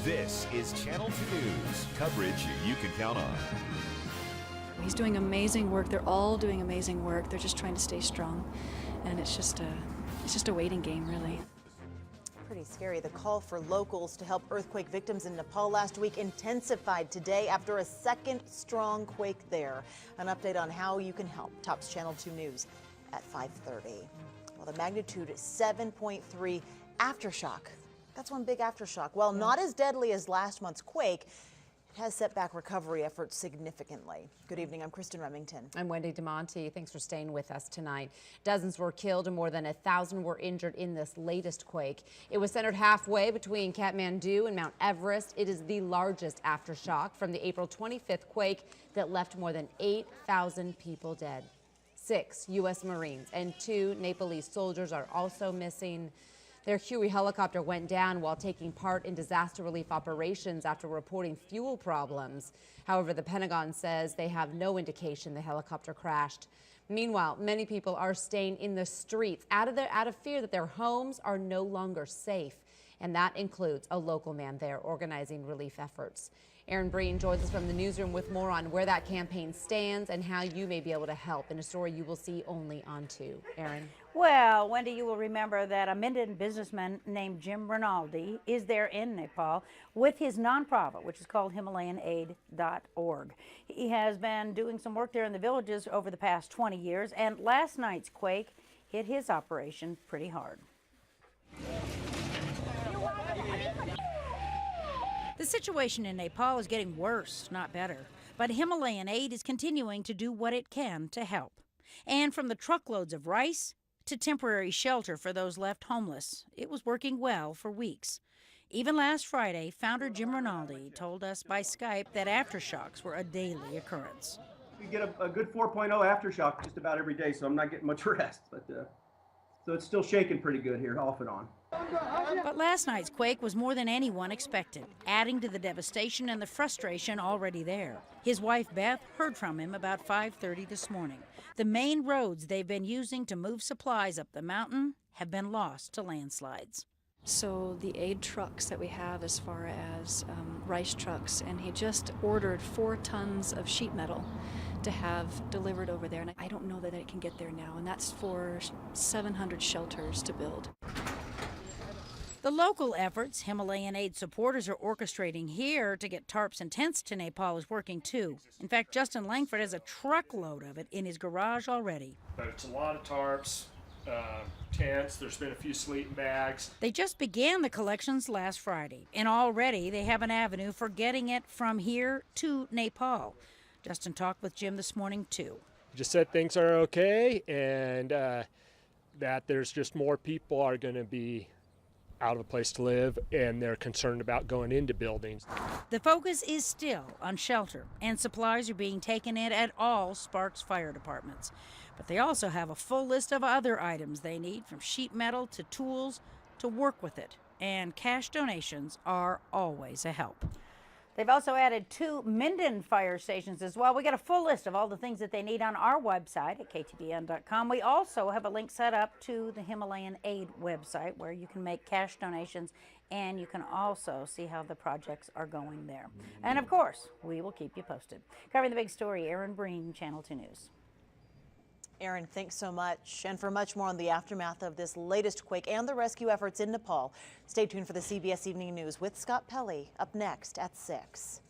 This is Channel 2 News, coverage you can count on. He's doing amazing work. They're all doing amazing work. They're just trying to stay strong, and it's just a waiting game, really. Pretty scary. The call for locals to help earthquake victims in Nepal last week intensified today after a second strong quake there. An update on how you can help tops Channel 2 News at 5:30. Well, the magnitude 7.3 aftershock. That's one big aftershock. While not as deadly as last month's quake, it has set back recovery efforts significantly. Good evening, I'm Kristen Remington. I'm Wendy DeMonte. Thanks for staying with us tonight. Dozens were killed and more than 1,000 were injured in this latest quake. It was centered halfway between Kathmandu and Mount Everest. It is the largest aftershock from the April 25th quake that left more than 8,000 people dead. 6 U.S. Marines and 2 Nepalese soldiers are also missing. Their Huey helicopter went down while taking part in disaster relief operations after reporting fuel problems. However, the Pentagon says they have no indication the helicopter crashed. Meanwhile, many people are staying in the streets out of fear that their homes are no longer safe. And that includes a local man there organizing relief efforts. Aaron Breen joins us from the newsroom with more on where that campaign stands and how you may be able to help in a story you will see only on 2. Aaron. Well, Wendy, you will remember that a Minden businessman named Jim Rinaldi is there in Nepal with his nonprofit, which is called HimalayanAid.org. He has been doing some work there in the villages over the past 20 years, and last night's quake hit his operation pretty hard. The situation in Nepal is getting worse, not better. But Himalayan Aid is continuing to do what it can to help. And from the truckloads of rice to temporary shelter for those left homeless, it was working well for weeks. Even last Friday, founder Jim Rinaldi told us by Skype that aftershocks were a daily occurrence. We get a good 4.0 aftershock just about every day, so I'm not getting much rest. But so it's still shaking pretty good here, off and on. But last night's quake was more than anyone expected, adding to the devastation and the frustration already there. His wife, Beth, heard from him about 5:30 this morning. The main roads they've been using to move supplies up the mountain have been lost to landslides. So the aid trucks that we have as far as rice trucks, and he just ordered 4 tons of sheet metal to have delivered over there. And I don't know that it can get there now, and that's for 700 shelters to build. The local efforts Himalayan Aid supporters are orchestrating here to get tarps and tents to Nepal is working too. In fact, Justin Langford has a truckload of it in his garage already. But it's a lot of tarps, tents, there's been a few sleeping bags. They just began the collections last Friday, and already they have an avenue for getting it from here to Nepal. Justin talked with Jim this morning too. Just said things are okay, and that there's just more people are going to be out of a place to live, and they're concerned about going into buildings. The focus is still on shelter, and supplies are being taken in at all Sparks fire departments. But they also have a full list of other items they need, from sheet metal to tools to work with it. And cash donations are always a help. They've also added 2 Minden fire stations as well. We got a full list of all the things that they need on our website at KTVN.com. We also have a link set up to the Himalayan Aid website where you can make cash donations, and you can also see how the projects are going there. And of course, we will keep you posted. Covering the big story, Aaron Breen, Channel 2 News. Aaron, thanks so much. And for much more on the aftermath of this latest quake and the rescue efforts in Nepal, stay tuned for the CBS Evening News with Scott Pelley up next at 6.